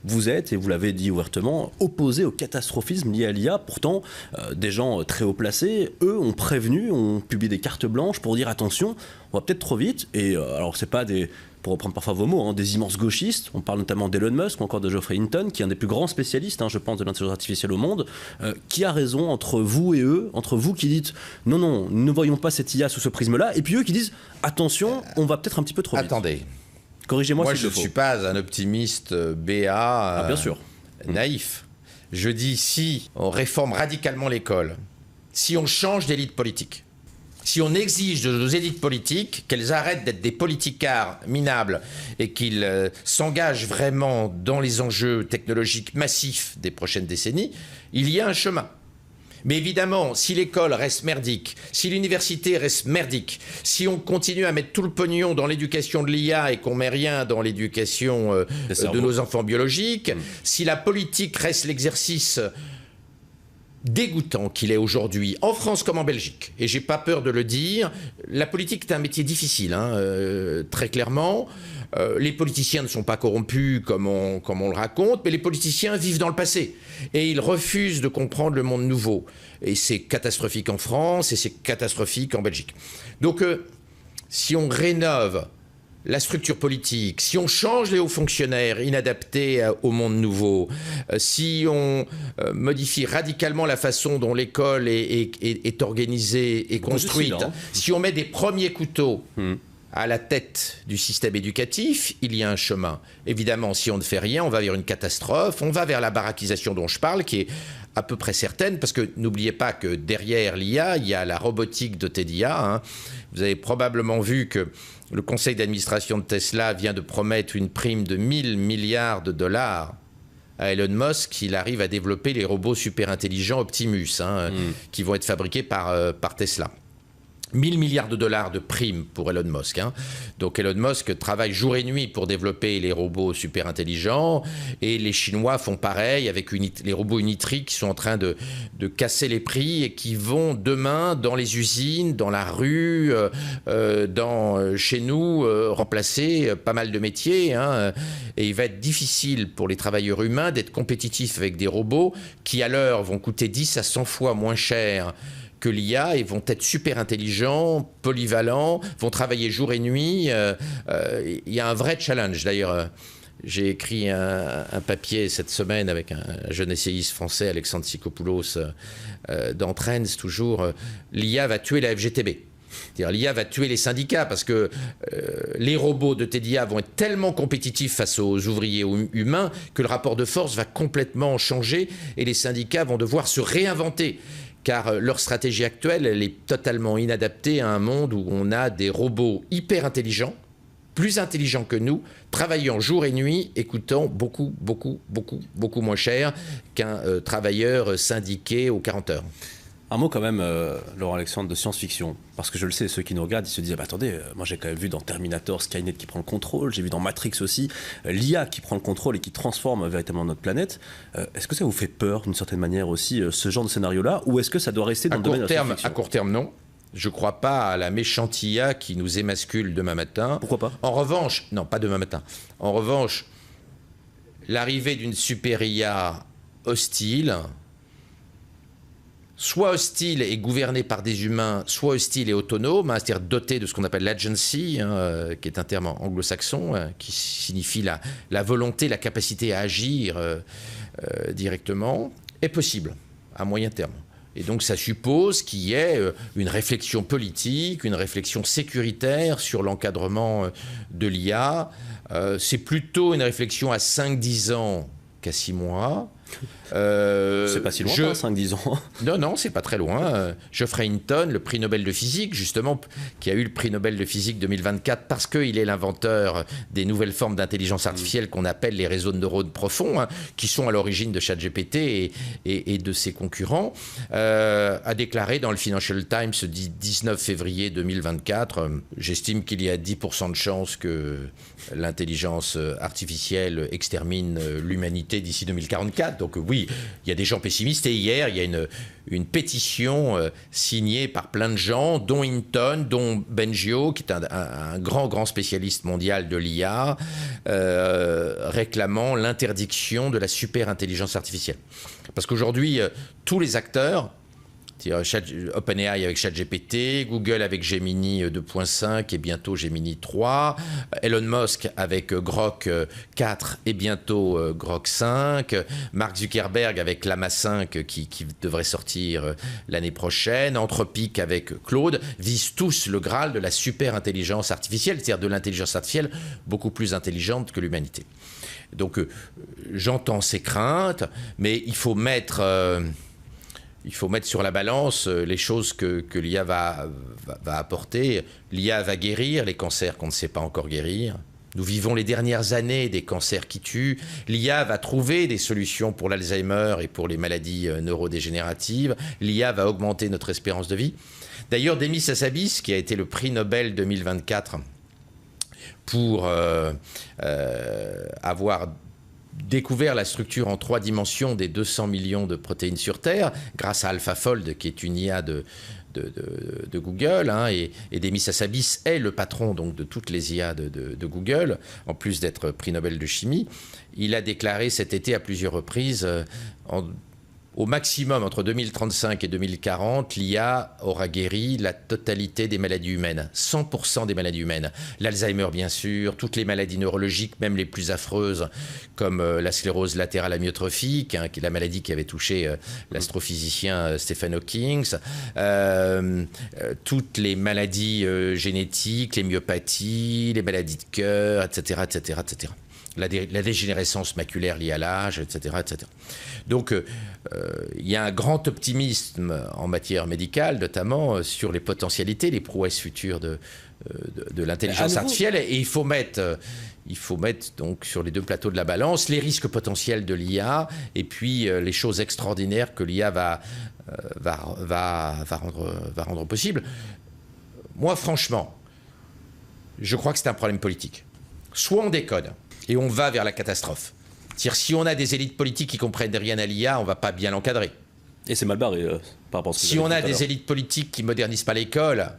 vous êtes, et vous l'avez dit ouvertement, opposé au catastrophisme lié à l'IA. Pourtant, des gens très haut placés, eux, ont prévenu, ont publié des cartes blanches pour dire attention, on va peut-être trop vite. Et alors, c'est pas des... pour reprendre parfois vos mots, des immenses gauchistes. On parle notamment d'Elon Musk ou encore de Geoffrey Hinton, qui est un des plus grands spécialistes, je pense, de l'intelligence artificielle au monde. Qui a raison entre vous et eux, entre vous qui dites non, non, ne voyons pas cette IA sous ce prisme-là, et puis eux qui disent attention, on va peut-être un petit peu trop vite. Attendez. Corrigez-moi Moi, si je le faux. Je ne suis pas un optimiste béat, bien sûr. Naïf. Je dis si on réforme radicalement l'école, si on change d'élite politique, si on exige de nos élites politiques qu'elles arrêtent d'être des politicards minables et qu'ils s'engagent vraiment dans les enjeux technologiques massifs des prochaines décennies, il y a un chemin. Mais évidemment, si l'école reste merdique, si l'université reste merdique, si on continue à mettre tout le pognon dans l'éducation de l'IA et qu'on met rien dans l'éducation de nos enfants biologiques, si la politique reste l'exercice dégoûtant qu'il est aujourd'hui, en France comme en Belgique, et j'ai pas peur de le dire, la politique est un métier difficile, très clairement. Les politiciens ne sont pas corrompus comme on le raconte, mais les politiciens vivent dans le passé et ils refusent de comprendre le monde nouveau. Et c'est catastrophique en France et c'est catastrophique en Belgique. Donc, si on rénove la structure politique, si on change les hauts fonctionnaires inadaptés au monde nouveau, si on modifie radicalement la façon dont l'école est organisée et construite, si on met des premiers couteaux à la tête du système éducatif, il y a un chemin. Évidemment, si on ne fait rien, on va vers une catastrophe, on va vers la baraquisation dont je parle, qui est à peu près certaine, parce que n'oubliez pas que derrière l'IA, il y a la robotique dotée d'IA. Vous avez probablement vu que le conseil d'administration de Tesla vient de promettre une prime de 1000 milliards de dollars à Elon Musk s'il arrive à développer les robots super intelligents Optimus, qui vont être fabriqués par Tesla. 1000 milliards de dollars de primes pour Elon Musk. Donc Elon Musk travaille jour et nuit pour développer les robots super intelligents et les Chinois font pareil avec les robots Unitree qui sont en train de casser les prix et qui vont demain dans les usines, dans la rue, chez nous, remplacer pas mal de métiers. Et il va être difficile pour les travailleurs humains d'être compétitifs avec des robots qui à l'heure vont coûter 10 à 100 fois moins cher que l'IA et vont être super intelligents, polyvalents, vont travailler jour et nuit. Il y a un vrai challenge. D'ailleurs, j'ai écrit un papier cette semaine avec un jeune essayiste français, Alexandre Sikopoulos, dans Trends, toujours. L'IA va tuer la FGTB. C'est-à-dire l'IA va tuer les syndicats parce que les robots de TDA vont être tellement compétitifs face aux ouvriers humains que le rapport de force va complètement changer et les syndicats vont devoir se réinventer. Car leur stratégie actuelle, elle est totalement inadaptée à un monde où on a des robots hyper intelligents, plus intelligents que nous, travaillant jour et nuit et coûtant beaucoup moins cher qu'un travailleur syndiqué aux 40 heures. Un mot quand même, Laurent Alexandre, de science-fiction. Parce que je le sais, ceux qui nous regardent, ils se disent attendez, moi j'ai quand même vu dans Terminator, Skynet qui prend le contrôle, j'ai vu dans Matrix aussi, l'IA qui prend le contrôle et qui transforme véritablement notre planète. Est-ce que ça vous fait peur d'une certaine manière aussi, ce genre de scénario-là, ou est-ce que ça doit rester dans le domaine de la science-fiction ? À court terme, non. Je ne crois pas à la méchante IA qui nous émascule demain matin. Pourquoi pas ? En revanche, non, pas demain matin. En revanche, l'arrivée d'une super IA hostile, soit hostile et gouvernée par des humains, soit hostile et autonome, c'est-à-dire dotée de ce qu'on appelle l'agency, qui est un terme anglo-saxon, qui signifie la volonté, la capacité à agir directement, est possible à moyen terme. Et donc ça suppose qu'il y ait une réflexion politique, une réflexion sécuritaire sur l'encadrement de l'IA. C'est plutôt une réflexion à 5-10 ans qu'à 6 mois. C'est pas si loin, 5-10 ans. Non, c'est pas très loin. Geoffrey Hinton, le prix Nobel de physique, justement, qui a eu le prix Nobel de physique 2024 parce qu'il est l'inventeur des nouvelles formes d'intelligence artificielle qu'on appelle les réseaux de neurones profonds, qui sont à l'origine de ChatGPT et de ses concurrents, a déclaré dans le Financial Times 19 février 2024, j'estime qu'il y a 10% de chances que l'intelligence artificielle extermine l'humanité d'ici 2044. Donc oui, il y a des gens pessimistes. Et hier, il y a une pétition signée par plein de gens, dont Hinton, dont Bengio, qui est un grand spécialiste mondial de l'IA, réclamant l'interdiction de la super-intelligence artificielle. Parce qu'aujourd'hui, tous les acteurs, OpenAI avec ChatGPT, Google avec Gemini 2.5 et bientôt Gemini 3, Elon Musk avec Grok 4 et bientôt Grok 5, Mark Zuckerberg avec Llama 5 qui devrait sortir l'année prochaine, Anthropic avec Claude, visent tous le Graal de la super intelligence artificielle, c'est-à-dire de l'intelligence artificielle beaucoup plus intelligente que l'humanité. Donc j'entends ces craintes, mais il faut mettre sur la balance les choses que l'IA va apporter. L'IA va guérir les cancers qu'on ne sait pas encore guérir. Nous vivons les dernières années des cancers qui tuent. L'IA va trouver des solutions pour l'Alzheimer et pour les maladies neurodégénératives. L'IA va augmenter notre espérance de vie. D'ailleurs, Demis Hassabis, qui a été le prix Nobel 2024 pour avoir découvert la structure en 3 dimensions des 200 millions de protéines sur Terre, grâce à AlphaFold, qui est une IA de Google, hein, et Demis Hassabis est le patron donc, de toutes les IA de Google, en plus d'être prix Nobel de chimie. Il a déclaré cet été à plusieurs reprises, au maximum entre 2035 et 2040, l'IA aura guéri la totalité des maladies humaines, 100% des maladies humaines. L'Alzheimer, bien sûr, toutes les maladies neurologiques, même les plus affreuses, comme la sclérose latérale amyotrophique, hein, qui est la maladie qui avait touché l'astrophysicien Stephen Hawking, toutes les maladies génétiques, les myopathies, les maladies de cœur, etc., etc., etc. La dégénérescence maculaire liée à l'âge, etc., etc. Donc, il y a un grand optimisme en matière médicale, notamment sur les potentialités, les prouesses futures de l'intelligence artificielle. Et il faut mettre donc sur les deux plateaux de la balance les risques potentiels de l'IA et puis les choses extraordinaires que l'IA va rendre possible. Moi, franchement, je crois que c'est un problème politique. Soit on décode et on va vers la catastrophe. C'est-à-dire, si on a des élites politiques qui comprennent rien à l'IA, on ne va pas bien l'encadrer. Et c'est mal barré par rapport à ce que si on a des élites politiques qui ne modernisent pas l'école,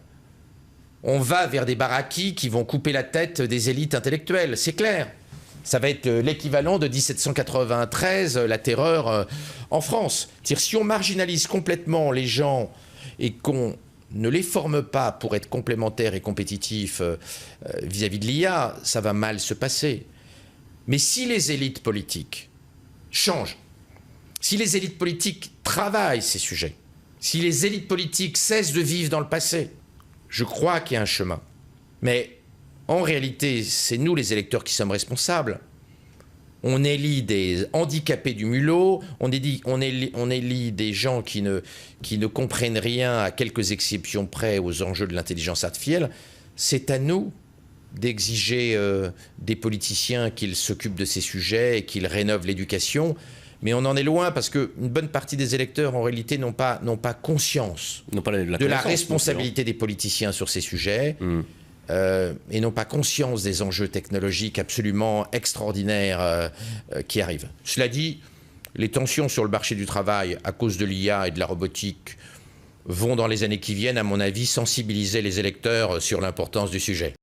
on va vers des baraquis qui vont couper la tête des élites intellectuelles. C'est clair. Ça va être l'équivalent de 1793, la terreur en France. C'est-à-dire, si on marginalise complètement les gens et qu'on ne les forme pas pour être complémentaires et compétitifs vis-à-vis de l'IA, ça va mal se passer. Mais si les élites politiques changent, si les élites politiques travaillent ces sujets, si les élites politiques cessent de vivre dans le passé, je crois qu'il y a un chemin. Mais en réalité, c'est nous les électeurs qui sommes responsables. On élit des handicapés du mulot, on élit des gens qui ne comprennent rien, à quelques exceptions près, aux enjeux de l'intelligence artificielle. C'est à nous d'exiger des politiciens qu'ils s'occupent de ces sujets et qu'ils rénovent l'éducation. Mais on en est loin parce qu'une bonne partie des électeurs, en réalité, n'ont pas conscience de la responsabilité des politiciens sur ces sujets. Et n'ont pas conscience des enjeux technologiques absolument extraordinaires qui arrivent. Cela dit, les tensions sur le marché du travail à cause de l'IA et de la robotique vont, dans les années qui viennent, à mon avis, sensibiliser les électeurs sur l'importance du sujet.